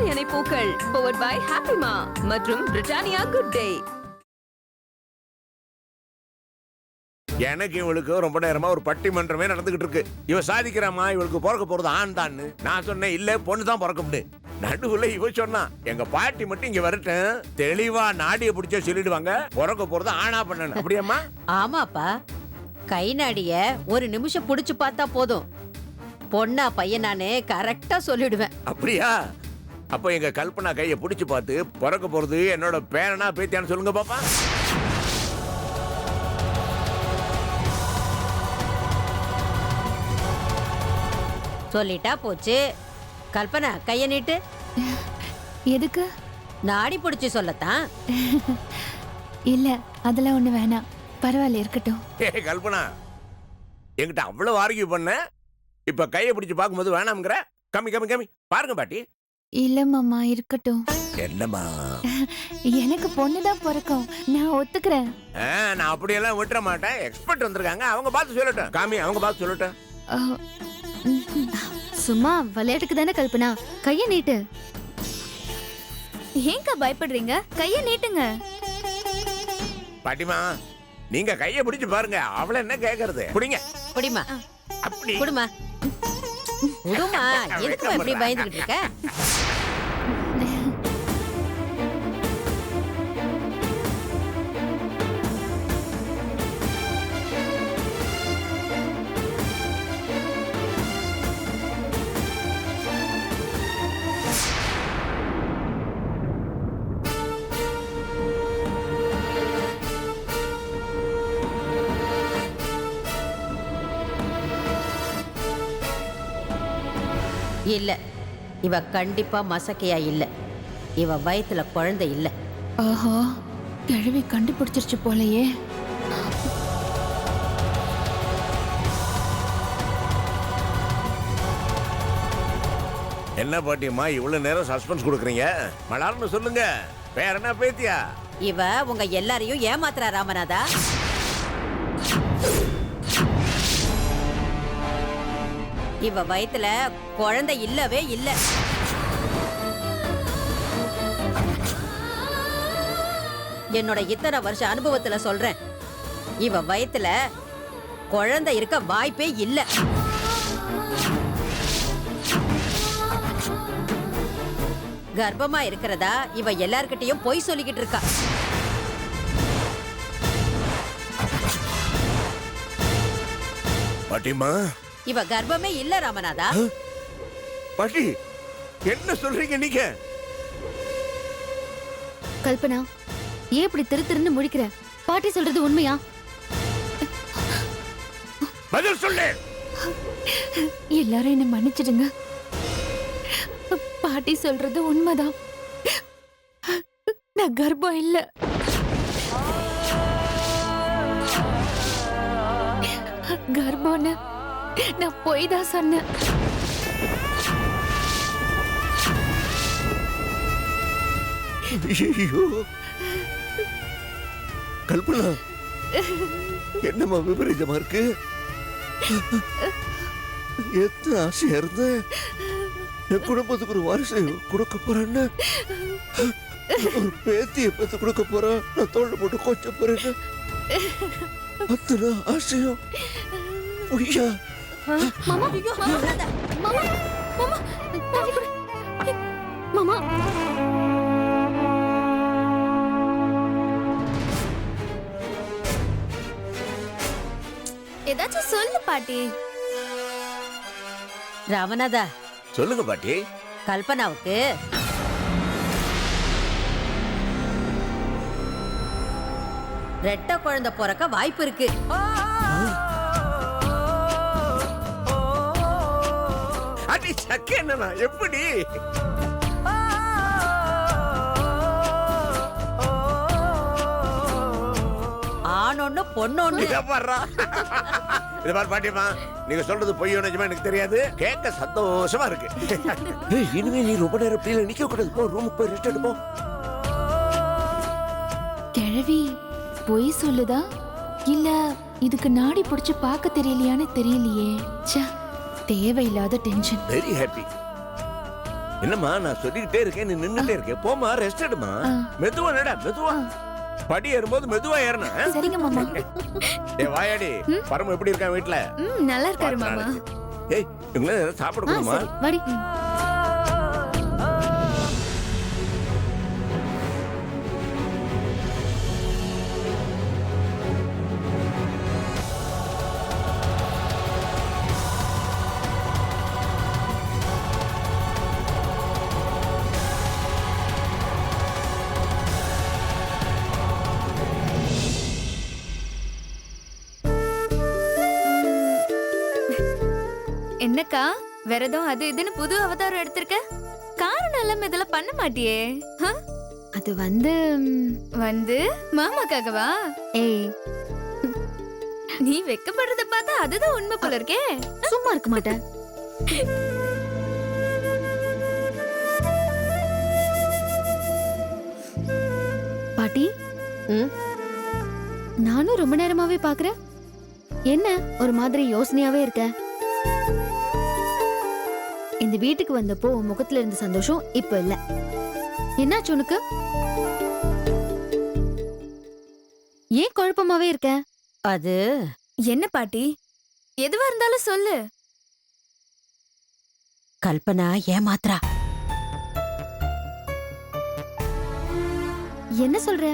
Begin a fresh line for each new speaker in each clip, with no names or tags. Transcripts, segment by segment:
கல்யாணி பூக்கள் powered by ஹாப்பிமா மற்றும் Britannia good day.
எனக்கு இவளுக்கு ரொம்ப நேரமா ஒரு பட்டிமன்றமே நடந்துகிட்டு இருக்கு. இவ சாதிக்கிறாமா இவளுக்கு பிறக்க போறது ஆண் தான். நான் சொன்னேன் இல்ல பொண்ணு தான் பிறக்கும்னு. நடுவுல இவ சொன்னா எங்க பாட்டி மட்டும் இங்க வரட்டும் தெளிவா நாடிய பிடிச்ச சொல்லிடுவாங்க பிறக்க போறது ஆணா பண்ணணும். அப்படியாம்மா?
ஆமாப்பா, கை நாடிய ஒரு நிமிஷம் புடிச்சு பார்த்தா போதும், பொண்ணா பையனானே கரெக்டா சொல்லிடுவேன்.
அப்படியா? அப்ப எங்க கல்பனா கைய பிடிச்சு பார்த்து பிறக்க போறது என்னோட பேரனா பேத்தியான்னு சொல்லுங்க பாப்பா.
சொல்லிட்டா போச்சு. கல்பனா கைய நீட்டு.
எதுக்கு?
நாடி பிடிச்சு சொல்லத்தான்.
இல்ல அதெல்லாம் ஒண்ணு வேணாம், பரவாயில்ல இருக்கட்டும்.
கல்பனா என்கிட்ட அவ்வளவு ஆர்கியூ பண்ண, இப்ப கைய பிடிச்சு பார்க்கும்போது வேணாம்ங்கிற? கம்மி கம்மி கம்மி பாருங்க பாட்டி.
இல்ல மாமா இருக்கட்டும்.
என்னம்மா?
எனக்கு பொண்ணுதான் பிறக்கும், நான் ஒத்துக்கிறேன்.
நான் அப்படியெல்லாம் விட்டுற மாட்டேன். எக்ஸ்பர்ட் வந்திருக்காங்க, அவங்க பார்த்து சொல்லட்டும். காமி அவங்க பார்த்து சொல்லட்டும்.
சும்மா விளையாட்டுக்கு தானே கல்பனா, கைய நீட்டு. ஏங்க பயப்படுறீங்க? கைய நீட்டுங்க.
பாட்டிமா நீங்க கைய பிடிச்சு பாருங்க, அவள என்ன கேக்குறது? புடிங்க.
புடிமா.
அப்படி
புடிமா. புடுமா. எதுக்கு இப்படி பயந்துகிட்டு இருக்க? இல்ல, இவ கண்டிப்பா மசக்கையா இல்ல. இவ வயித்துல குழந்தை இல்ல.
ஆஹா, கிழவி கண்டுபிடிச்சிருச்சு போலயே.
என்ன பாட்டியம்மா இவ்வளவு நேரம் சஸ்பென்ஸ் கொடுக்குறீங்க? மலர்னு சொல்லுங்க, வேற என்ன பேத்தியா?
இவ உங்க எல்லாரையும் ஏமாத்துறா ராமநாதா. இவ வயித்துல குழந்தை இல்லவே இல்ல. என்னோட இத்தனை வருஷ அனுபவத்துல சொல்றேன், இவ வயித்துல குழந்தை இருக்க வாய்ப்பே இல்ல. கர்ப்பமா இருக்கிறதா இவ எல்லார்கிட்டயும் பொய் சொல்லிக்கிட்டு இருக்கா.
பாட்டிமா
இவ கர்ப்பமே இல்ல ராமநாதா.
பாட்டி என்ன சொல்றீங்க நீங்க?
கல்பனா ஏன் இப்படி திரு திருன்னு முழிக்கிற? பாட்டி சொல்றது உண்மையா?
பதில் சொல்லு.
எல்லாரும் என்ன மன்னிச்சிடுங்க, பாட்டி சொல்றது உண்மைதான். நான் கர்ப்பம் இல்ல. கர்ப்பம்னு நான் போய் தான் சொன்னேன்.
ஐயோ கல்பனா, என்னம்மா விபரீதமா இருக்கு? எத்தனை ஆசையா இருந்த என் குடும்பத்துக்கு ஒரு வாரிசு கொடுக்க போறேன்னு, ஒரு பேத்திய பெத்து கொடுக்க போறேன், நான் தோல்ல போட்டு கொஞ்சம் போறேன்னு அத்தனை ஆசையும் பொய்யா?
மாமா மாமா மாமா மாமா ஏதாச்சும் சொல்லு பாட்டி.
ராமநாதா
சொல்லுங்க பாட்டி.
கல்பனாவுக்கு ரெட்ட குழந்தை பிறக்க வாய்ப்பு இருக்கு.
அடி சக்கே என்னன்னா எப்படி?
ஆணொன்னு பொண்ணொன்னு.
இது பாரு பாட்டியம்மா, நீங்க சொல்றது பொய்யோ நிஜமா எனக்கு தெரியாது. கேட்க சந்தோஷமா இருக்கு. இனிமே நீ ரொம்ப நேரம் பிள்ளை நிக்க கூடாது. போ ரூமுக்கு போய் ரெஸ்ட் எடுப்போம்.
கிழவி பொய் சொல்லுதா இல்ல இதுக்கு நாடி புடிச்சு பார்க்க தெரியலையான்னு தெரியலையே. ச்சே, தேவையில்லாத டென்ஷன்.
Very happy. என்னம்மா நான் சொல்லிக்கிட்டே இருக்கேன் நீ நின்னுட்டே இருக்கே போமா ரெஸ்ட் எடுமா. மெதுவா நடா மெதுவா. படி ஏறும்போது மெதுவா ஏறணும்.
சரிங்க மாமா.
ஏ வாயாடி பரம எப்படி இருக்கான் வீட்டுல?
நல்லா இருக்காரு மாமா.
ஏய் இவங்கள சாப்பிட கொடுமா.
வாடி.
என்னக்கா விரதம் அது இதுன்னு புது அவதாரம் எடுத்திருக்க? காரணம் எல்லாம் இதெல்லாம் பண்ண மாட்டியே?
அது வந்து
வந்து மாமாக்காகவா?
ஏய்
நீ வெக்கப்படுறத பார்த்தா அதுதான் உண்மை போல இருக்கே.
சும்மா இருக்க மாட்டேன். பாட்டி
ம்?
நானும் ரொம்ப நேரமாவே பாக்குறேன். என்ன ஒரு மாதிரி யோசனையாவே இருக்க? இந்த வீட்டுக்கு வந்தப்போ உன் முகத்துல இருந்த சந்தோஷம் இப்ப இல்ல. என்னாச்சு உனக்கு? ஏன் குழப்பமாவே இருக்க?
அது
என்ன பாட்டி? எதுவா இருந்தாலும் சொல்லு.
கல்பனா ஏமாத்ரா.
என்ன சொல்ற?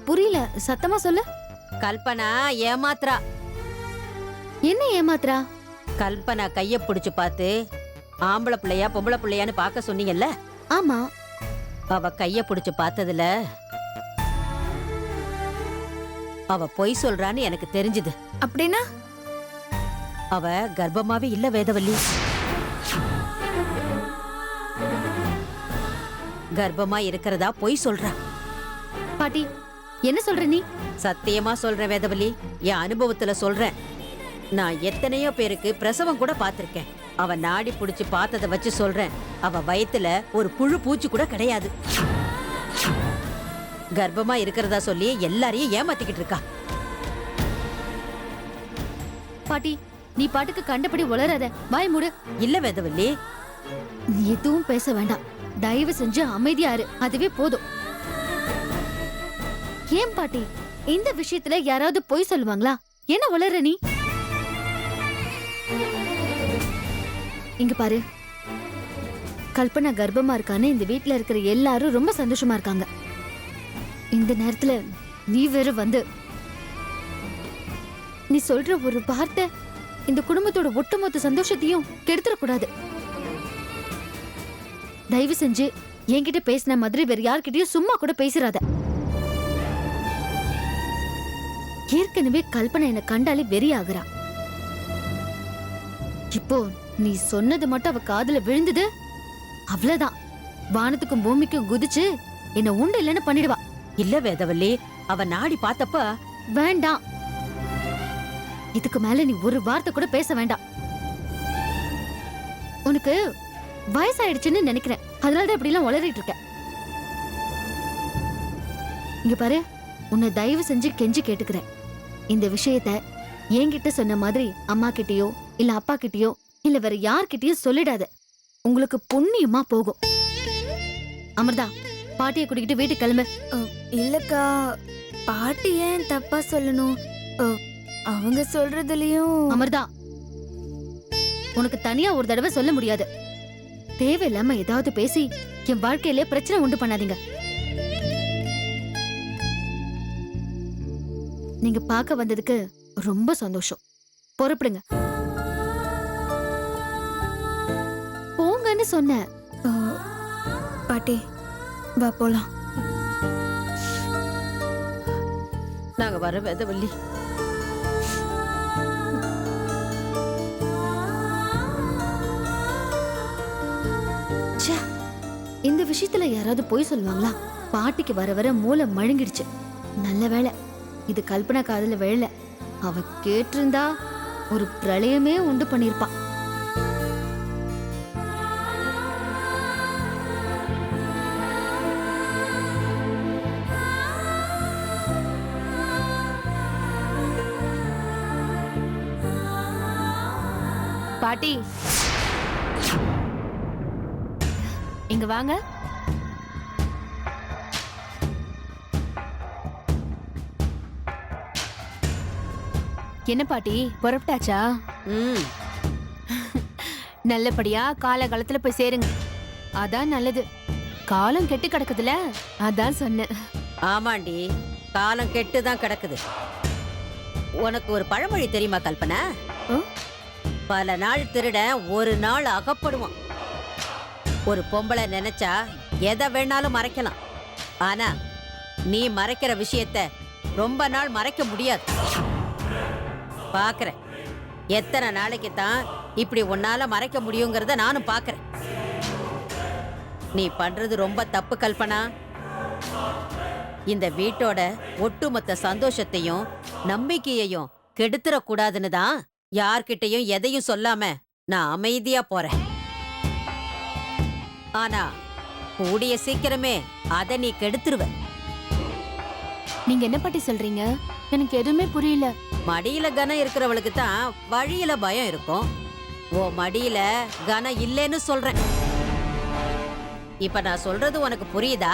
புரியல, சத்தமா சொல்லு.
கல்பனா ஏமாத்ரா.
என்ன ஏமாத்துறா?
கல்பனா கைய புடிச்சு பார்த்து ஆம்பளை பிள்ளையா பொம்பளை பிள்ளையான்னு பார்க்க சொன்னீங்கல்ல,
ஆமா.
அவ கைய புடிச்சு பார்த்ததுல அவ பொய் சொல்றான்னு எனக்கு தெரிஞ்சுது.
அப்படின்னா
அவ கர்ப்பமாவே இல்ல வேதவல்லி. கர்ப்பமா இருக்கிறதா பொய் சொல்றா.
பாட்டி என்ன சொல்ற நீ?
சத்தியமா சொல்றேன் வேதவல்லி, என் அனுபவத்துல சொல்றேன். நான் எத்தனையோ பேருக்கு பிரசவம் கூட பார்த்திருக்கேன். அவ நாடி புடிச்சு பார்த்தத வச்சு சொல்றேன். அவ வயித்துல ஒரு புழு பூச்சி கூட கிடையாது. கர்ப்பமா இருக்கிறதா சொல்லி எல்லாரையும் ஏமாத்திக்கிட்டு இருக்கா.
பாட்டி நீ பாட்டுக்கு கண்டபடி உளறாத. வாய் மூடு.
இல்ல வேதவல்லி,
நீ எதுவும் பேச வேண்டாம். தயவு செஞ்சு அமைதியா இரு, அதுவே போதும். ஏன் பாட்டி இந்த விஷயத்துல யாராவது பொய் சொல்லுவாங்களா? என்ன உளற நீ? இங்க பாரு, கல்பனா கர்ப்பமா இருக்கான்னு இந்த வீட்ல இருக்கிற எல்லாரும் ரொம்ப சந்தோஷமா இருக்காங்க. இந்த நேரத்துல நீ வேற வந்து நீ சொல்ற ஒரு வார்த்தை இந்த குடும்பத்தோட ஒட்டுமொத்த சந்தோஷத்தையும் கெடுத்துடக்கூடாது. தயவு செஞ்சு என்கிட்ட பேசின மாதிரி வேற யார்கிட்டயும் சும்மா கூட பேசிராத. ஏற்கனவே கல்பனை என்ன கண்டாலே வெறி ஆகுறா. இப்போ நீ சொன்னது மட்டும் அவ காதுல விழுந்தது, அவ்வளவுதான். வானத்துக்கும் பூமிக்கும் குதிச்சு என்ன உண்டு இல்லைன்னு பண்ணிடுவா.
இல்ல வேதவல்லி, அவ நாடி பார்த்தப்ப
வேண்டாம். இதுக்கு மேல நீ ஒரு வார்த்தை கூட பேச வேண்டாம். உனக்கு வயசாயிடுச்சுன்னு நினைக்கிறேன், அதனாலதான் இப்படி எல்லாம் உளறிட்டு இருக்க. இங்க பாரு, உன்னை தயவு செஞ்சு கெஞ்சி கேட்டுக்கிறேன். இந்த விஷயத்த என்கிட்ட சொன்ன மாதிரி அம்மா கிட்டயோ இல்ல அப்பா கிட்டயோ இல்ல வேற யார்கிட்டயும் சொல்லிடாத. உங்களுக்கு புண்ணியமா போகும். அமிர்தா, பாட்டியை கூட்டிக்கிட்டு வீட்டுக்கு கிளம்பு.
இல்லக்கா, பாட்டி ஏன் தப்பா சொல்லணும்? அவங்க சொல்றதுலயும்
அமிர்தா, உனக்கு தனியா ஒரு தடவை சொல்ல முடியாது. தேவையில்லாம ஏதாவது பேசி என் வாழ்க்கையிலே பிரச்சனை உண்டு பண்ணாதீங்க. நீங்க பார்க்க வந்ததுக்கு ரொம்ப சந்தோஷம். புறப்படுங்க. போங்கன்னு சொன்ன.
பாட்டி வா போலாம்.
நாங்க வர வேதவல்லி.
ச்சே, இந்த விஷயத்துல யாராவது போய் சொல்லுவாங்களா? பாட்டிக்கு வர வர மூளை மழுங்கிடுச்சு. நல்ல வேளை இது கல்பனா காதுல விழல. அவ கேட்டிருந்தா ஒரு பிரளயமே உண்டு பண்ணிருப்பா.
பாட்டி வாங்க. என்ன பாட்டி புறப்பட்டாச்சா?
ம்
நல்லபடியா காலகாலத்துல போய் சேருங்க. அதான் நல்லது. காலம் கெட்டு கிடக்குதுல, அதான் சொன்னேன்.
ஆமாண்டி, காலம் கெட்டு தான் கிடக்குது. உனக்கு ஒரு பழமொழி தெரியுமா கல்பனா?
ம்?
பல நாள் திருடன் ஒரு நாள் அகப்படுவான். ஒரு பொம்பளை நினைச்சா எதை வேணாலும் மறைக்கலாம். ஆனா நீ மறைக்கிற விஷயத்த ரொம்ப நாள் மறைக்க முடியாது. பாக்குறேன் எத்தனை நாளைக்கு தான் இப்படி உன்னால மறைக்க முடியுங்கிறத நானும் பாக்குறேன். நீ பண்றது ரொம்ப தப்பு கல்பனா. இந்த வீட்டோட ஒட்டுமொத்த சந்தோஷத்தையும் நம்பிக்கையையும் கெடுத்துடக்கூடாதுன்னு தான் யார்கிட்டையும் எதையும் சொல்லாம நான் அமைதியா போறேன். ஆனா கூடிய சீக்கிரமே அதை நீ கெடுத்துருவ.
நீங்க என்ன பாட்டி சொல்றீங்க? எனக்கு எதுவுமே புரியல.
மடியில கனம் இருக்கிறவளுக்கு தான் வழியில பயம் இருக்கும். ஓ மடியில கனம் இல்லைன்னு சொல்றேன். இப்ப நான் சொல்றது உனக்கு புரியுதா?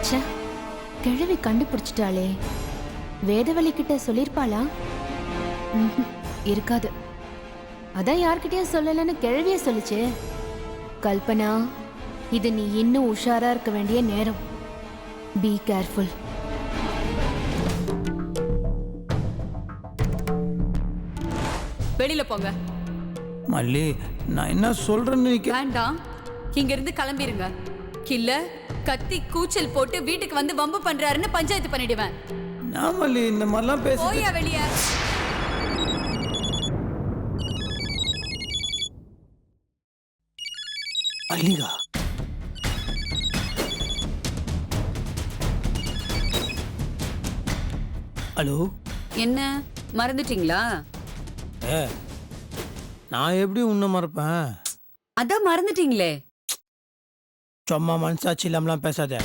ச்சே, கிழவி கண்டுபிடிச்சிட்டாளே. வேதவழி கிட்ட சொல்லிருப்பாளா? இருக்காது. அதான் யார்கிட்டயும் சொல்லலன்னு கிழவிய சொல்லுச்சே. கல்பனா, இது நீ இன்னும் உஷாரா இருக்க வேண்டிய நேரம். Be careful.
வெளியில போங்க.
மல்லி, நான் என்ன சொல்றேன்னு
வேண்டாம், இங்க இருந்து கிளம்பிருங்க. இல்ல கத்தி கூச்சல் போட்டு வீட்டுக்கு வந்து வம்பு பண்றாருன்னு பஞ்சாயத்து பண்ணிடுவேன்.
நான் மல்லி இந்த மாதிரிலாம் பேச
போயா வெளிய.
மல்லிகா, ஹலோ.
என்ன மறந்துட்டீங்களா?
ஏ, நான் எப்படி உன்னை மறப்பேன்?
அதான் மறந்துட்டீங்களே.
சும்மா மனசாட்சி இல்லாமலாம் பேசாத.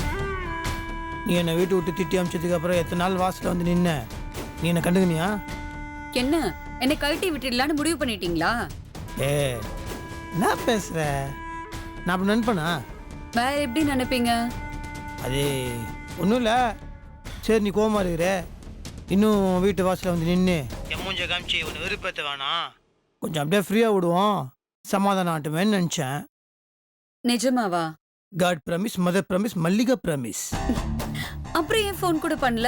நீ என்னை வீட்டு விட்டு திட்டி அமிச்சதுக்கு அப்புறம் எத்தனை நாள் வாசல்ல வந்து நின்ன? நீ என்ன கண்டுக்கினியா?
என்ன என்னை கழட்டி விட்டுடலான்னு முடிவு பண்ணிட்டீங்களா?
ஏ, என்ன பேசுற? நான் அப்படி நினைப்பேனா?
வேற எப்படி நினைப்பீங்க?
அது ஒன்றும் இல்லை. சரி, நீ கோவமா இருக்கிற, இன்னும் வீட்டு வாசலில் வந்து நின்று என் மூஞ்ச காமிச்சு ஒன்று விருப்பத்தை வேணாம், கொஞ்சம் அப்படியே ஃப்ரீயாக விடுவோம், சமாதானம் ஆட்டுமேன்னு நினச்சேன்.
நிஜமாவா?
God promise, mother promise, Mallika promise.
அப்புறம் ஏன் ஃபோன் கூட பண்ணல?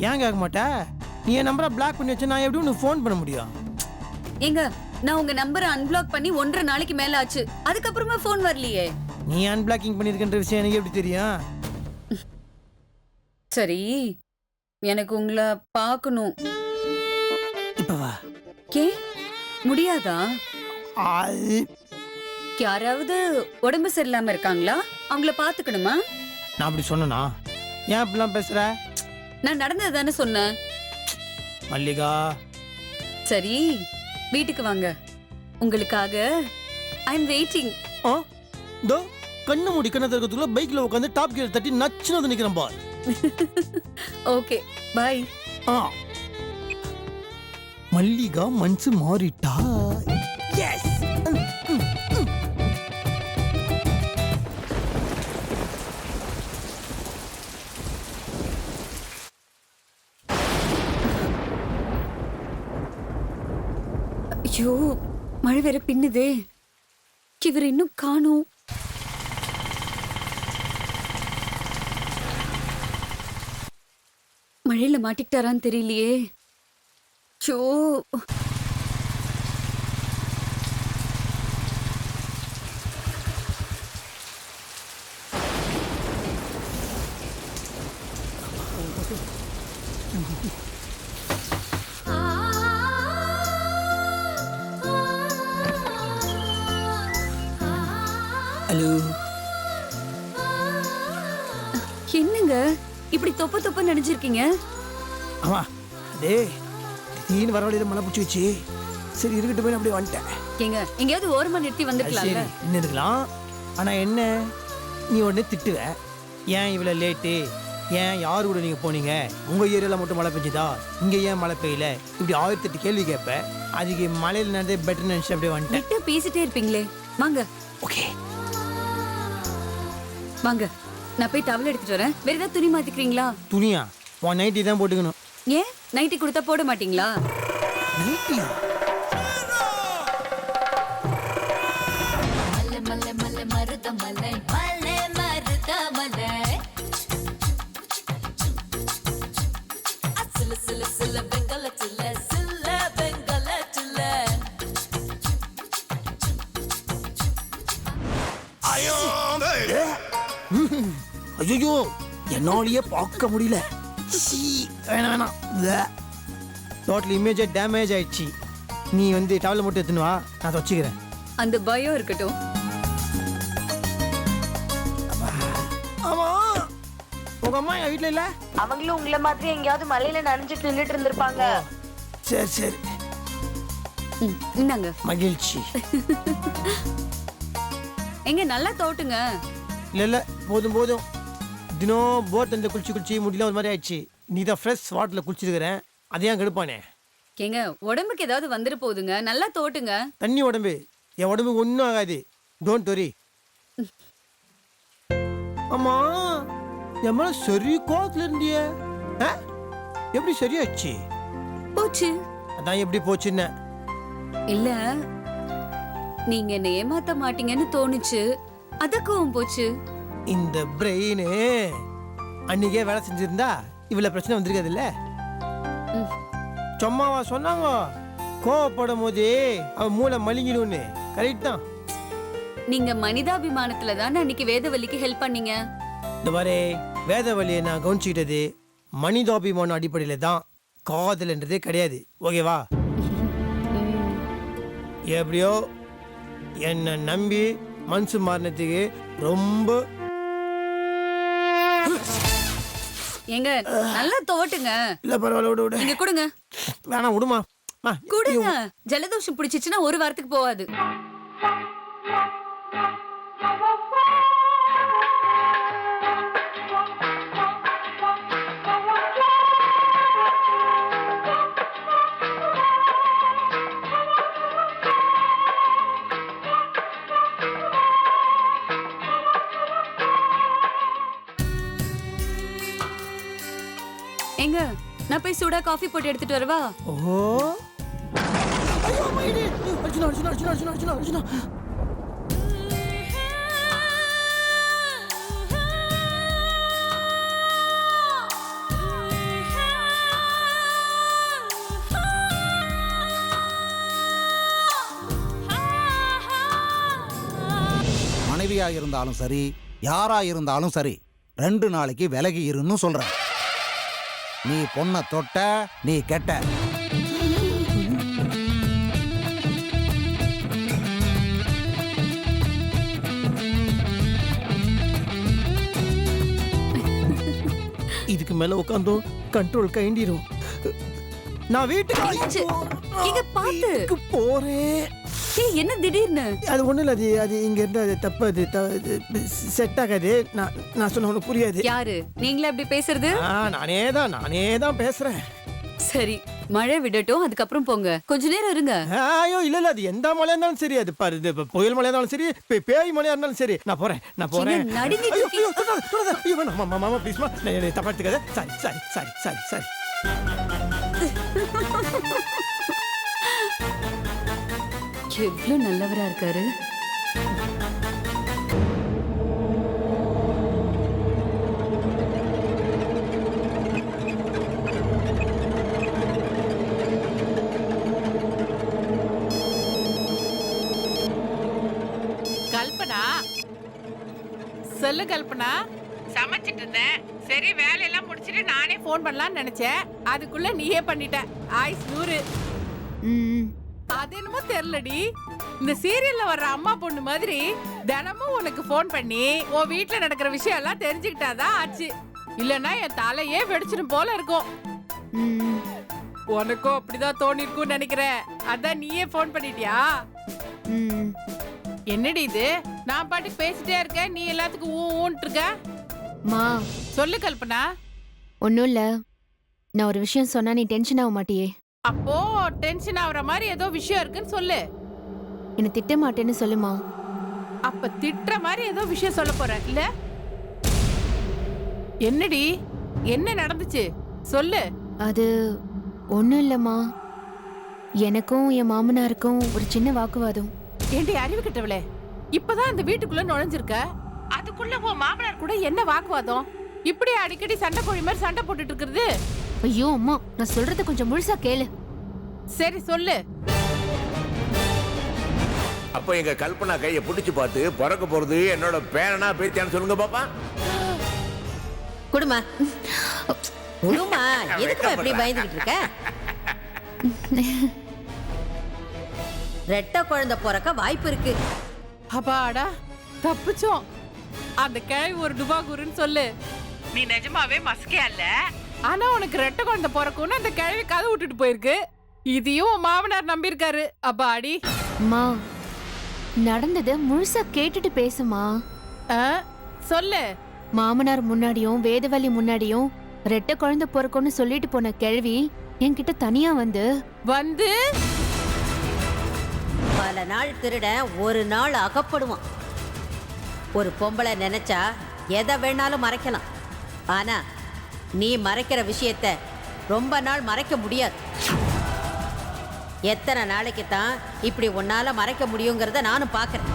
ஏன் கேட்க மாட்டேன்? நீ என் நம்பரை பிளாக் பண்ணி வச்சு நான் எப்படி உனக்கு ஃபோன் பண்ண முடியும்?
ஏங்க, நான் உங்க நம்பரை அன்பிளாக் பண்ணி 1.5 நாளைக்கு மேல ஆச்சு. அதுக்கப்புறமா ஃபோன் வரலையே.
நீ அன்பிளாக்கிங் பண்ணியிருக்கின்ற விஷயம் எனக்கு எப்படி தெரியும்?
சரி, எனக்கு உங்களை பார்க்கணும்.
இப்போ வா.
கே முடியாதா?
அது
யாராவது உடம்பு சரியில்லாம இருக்காங்களா? அவங்கள பாத்துக்கணுமா?
நான் அப்படி சொன்னனா? ஏன் அப்படிலாம் பேசுற?
நான் நடந்தது தானே சொன்னேன்.
மல்லிகா,
சரி, வீட்டுக்கு வாங்க. உங்களுக்காக ஐ அம் வெயிட்டிங்.
ஆ தோ கண்ணு மூடி கண்ணை திறக்கிறதுக்குள்ள பைக்ல உட்காந்து டாப் கியர் தட்டி நச்சுன்னு வந்து நிற்கிறேன் பார்.
Okay, bye.
ஆ, மல்லிகா மனசு மாறிட்டா. எஸ்.
ஐயோ, மழை வேற பின்னுதே. இவர் இன்னும் காணோம். மழையில மாட்டிக்கிட்டாரான்னு தெரியலையே. ஐயோ,
ஹலோ.
என்னங்க இப்படி தொப்ப தொப்ப நினைச்சிருக்கீங்க?
ஆமா, அதே திடீர்னு வர வழியில மழை பிடிச்சி வச்சு சரி இருக்கட்டும் போய் அப்படியே வந்துட்டேன்.
ஏங்க, எங்கேயாவது ஓரமா நிறுத்தி வந்துக்கலாம்ல?
சரி, இன்னும் இருக்கலாம். ஆனா என்ன, நீ உடனே திட்டுவ, ஏன் இவ்வளோ லேட்டு, ஏன் யார் கூட நீங்கள் போனீங்க உங்கள் ஏரியாவில் மட்டும் மழை பெஞ்சுதா இங்கே ஏன் மழை பெய்யல இப்படி 1008 கேள்வி கேட்பேன். அதுக்கு மழையில் நடந்தே பெட்டர் நினச்சி அப்படியே வந்துட்டேன்.
விட்டு பேசிட்டே இருப்பீங்களே. வாங்க
ஓகே
வாங்க, நான் போய் டவல் எடுத்துட்டு வரேன். வேற ஏதாவது துணி மாத்திக்கிறீங்களா?
துணியா உன் நைட்டி தான் போட்டுக்கணும்.
ஏன் நைட்டி கொடுத்தா போட மாட்டீங்களா?
நைட்டியா? ஐயோ என்னாலேயே பார்க்க முடியல. வேணாம் வேணாம், டோட்டல் இமேஜே டேமேஜ் ஆயிடுச்சு. நீ வந்து டவலை மட்டும் எடுத்துன்னு வா, நான் வச்சுக்கிறேன்.
அந்த பயம் இருக்கட்டும்.
ஆமா உங்க அம்மா என் வீட்டில் இல்லை?
அவங்களும் உங்களை மாதிரி எங்கேயாவது மலையில நனைஞ்சிட்டு நின்றுட்டு இருந்திருப்பாங்க.
சரி சரி,
இந்தாங்க.
மகிழ்ச்சி.
எங்க நல்லா தோட்டுங்க.
இல்லை இல்லை, போதும் போதும். தினம் போட் வந்து குளிச்சு முடியல ஒரு மாதிரி ஆயிடுச்சு. நீ தான் ஃப்ரெஷ் வாட்டரில் குளிச்சிருக்கிறேன், அதையும் கெடுப்பானே.
ஏங்க உடம்புக்கு ஏதாவது வந்துட்டு போகுதுங்க, நல்லா தோட்டுங்க.
தண்ணி உடம்பு என் உடம்புக்கு ஒன்றும் ஆகாது, டோன்ட் வரி. ஆமா என் மேல சரி கோவத்துல இருந்தியே, எப்படி சரியாச்சு?
போச்சு.
அதான் எப்படி போச்சுன்னு.
இல்ல, நீங்க என்ன ஏமாத்த மாட்டீங்கன்னு தோணுச்சு, அதற்கும் போச்சு.
இந்த பிரெயின் அன்னைக்கே வேலை செஞ்சிருந்தா இவ்வளவு பிரச்சனை வந்திருக்காது இல்ல. சும்மாவா சொன்னாங்க கோவப்படும் போது அவன் மூளை மலிங்கிடும்னு? கரெக்ட் தான்.
நீங்க மனிதாபிமானத்துல தானே அன்னைக்கு வேதவல்லிக்கு ஹெல்ப் பண்ணீங்க.
இந்த மாதிரி வேதவழியை நான் கவனிச்சுக்கிட்டது மனிதாபிமான அடிப்படையில தான், காதல்ன்றதே கிடையாது. ஓகேவா? எப்படியோ என்னை நம்பி மனசு மாறினதுக்கு ரொம்ப.
ஏங்க நல்லா தோட்டுங்க.
இல்ல பரவாயில்ல, விடு விடு.
நீங்க கொடுங்க.
வேணாம் விடுமா.
கொடுங்க. ஜலதோஷம் பிடிச்சிச்சுன்னா ஒரு வாரத்துக்கு போகாது. எங்க நான் போய் சூடா காஃபி போட்டு எடுத்துட்டு வரவா?
ஓ ஐயோ அம்மா, இது அர்ஜுனா அர்ஜுனா அர்ஜுனா அர்ஜுனா அர்ஜுனா அர்ஜுனா.
மனைவியா இருந்தாலும் சரி, யாரா இருந்தாலும் சரி, 2 நாளைக்கு விலகி இருன்னு சொல்றேன். நீ பொண்ணை தொட்ட நீ கெட்ட.
இதுக்கு மேல உட்காந்தோம் கண்ட்ரோல் கைண்டிரும். நான் வீட்டுக்கு போறேன்.
என்ன திடீர்னு?
அது ஒண்ணு இல்ல, அது இங்க இருந்து அது தப்பு, அது செட் ஆகாது. நான் சொன்ன உனக்கு புரியாது.
யாரு நீங்களே அப்படி பேசுறது?
நானே தான் பேசுறேன்.
சரி, மழை விடட்டும், அதுக்கப்புறம் போங்க. கொஞ்ச நேரம் இருங்க.
ஐயோ இல்ல, அது எந்த மழையா இருந்தாலும் சரி, அது பாரு, இது புயல் மழையா இருந்தாலும் சரி, பேய் மழையா இருந்தாலும் சரி, நான் போறேன். மாமா ப்ளீஸ்மா, தப்பா எடுத்துக்காத. சரி.
எவ்வளவு நல்லவரா இருக்காரு.
கல்பனா, சொல்லு கல்பனா. சமைச்சிட்டு இருந்தேன், சரி வேலையெல்லாம் முடிச்சிட்டு நானே போன் பண்ணலாம்னு நினைச்சேன். அதுக்குள்ள நீயே பண்ணிட்ட. ஆயுஸ் 100. அது என்னமோ தெரியலடி, இந்த சீரியல்ல வர்ற அம்மா பொண்ணு மாதிரி தினமும் உனக்கு போன் பண்ணி உன் வீட்டுல நடக்கிற விஷயம் எல்லாம் தெரிஞ்சுக்கிட்டாதான் ஆச்சு. இல்லன்னா என் தலையே வெடிச்சிடும் போல இருக்கும். உனக்கும் அப்படிதான் தோணி இருக்கும்னு நினைக்கிறேன். அதான் நீயே போன் பண்ணிட்டியா? என்னடி இது, நான் பாட்டுக்கு பேசிட்டே இருக்கேன், நீ எல்லாத்துக்கும் ஊன்ட்டு இருக்க.
மா
சொல்லு கல்பனா.
ஒன்றும் இல்லை, நான் ஒரு விஷயம் சொன்னா நீ டென்ஷன் ஆக மாட்டியே.
அப்போ டென்ஷன் ஆகுற மாதிரி ஏதோ விஷயம் இருக்குன்னு சொல்லு.
என்னை திட்ட மாட்டேன்னு சொல்லுமா.
அப்ப திட்டுற மாதிரி ஏதோ விஷயம் சொல்ல போற இல்ல? என்னடி, என்ன நடந்துச்சு சொல்லு.
அது ஒன்றும் இல்லைம்மா, எனக்கும் என் மாமனாருக்கும் ஒரு சின்ன வாக்குவாதம்.
ஏண்டி அறிவு கிட்டவளே, இப்பதான் இந்த வீட்டுக்குள்ள நுழைஞ்சிருக்க, அதுக்குள்ள உன் மாமனார் கூட என்ன வாக்குவாதம்? இப்படி அடிக்கடி சண்டை கோழி மாதிரி சண்டை போட்டுட்டு இருக்கிறது?
ஐயோ அம்மா, நான் சொல்றத கொஞ்சம் முழுசா கேளு.
சரி சொல்லு.
அப்ப எங்க கல்பனா கையை பிடிச்சு பார்த்து பிறக்க போறது என்னோட பேரனா பேத்தியான்னு சொல்லுங்க பாப்பா.
குடுமா குடுமா, எதுக்கு இப்படி பயந்துகிட்டு இருக்க? ரெட்டை குழந்தை பிறக்க வாய்ப்பு இருக்கு.
அப்பாடா தப்பிச்சோம். அந்த கிழவி ஒரு டுபாகூருன்னு சொல்லு. நீ நிஜமாவே மஸ்கே அல்ல, ஆனா உனக்கு ரெட்டை குழந்தை பிறக்கும்னு அந்த கிழவி கதை விட்டுட்டு போயிருக்கு. இதையும் உன் மாமனார் நம்பியிருக்காரு. அப்பாடி.
அம்மா, நடந்ததை முழுசா கேட்டுட்டு பேசுமா.
சொல்லு.
மாமனார் முன்னாடியும் வேதவள்ளி முன்னாடியும் ரெட்டை குழந்தை பிறக்கும்னு சொல்லிட்டு போன கிழவி என்கிட்ட தனியா வந்து
பல நாள் திருடன் ஒரு நாள் அகப்படுவான். ஒரு பொம்பளை நினைச்சா எதை வேணாலும் மறைக்கலாம். ஆனா நீ மறைக்கிற விஷயத்த ரொம்ப நாள் மறைக்க முடியாது. எத்தனை நாளைக்கு தான் இப்படி உன்னால மறைக்க முடியுங்கிறத நானும் பார்க்கறேன்.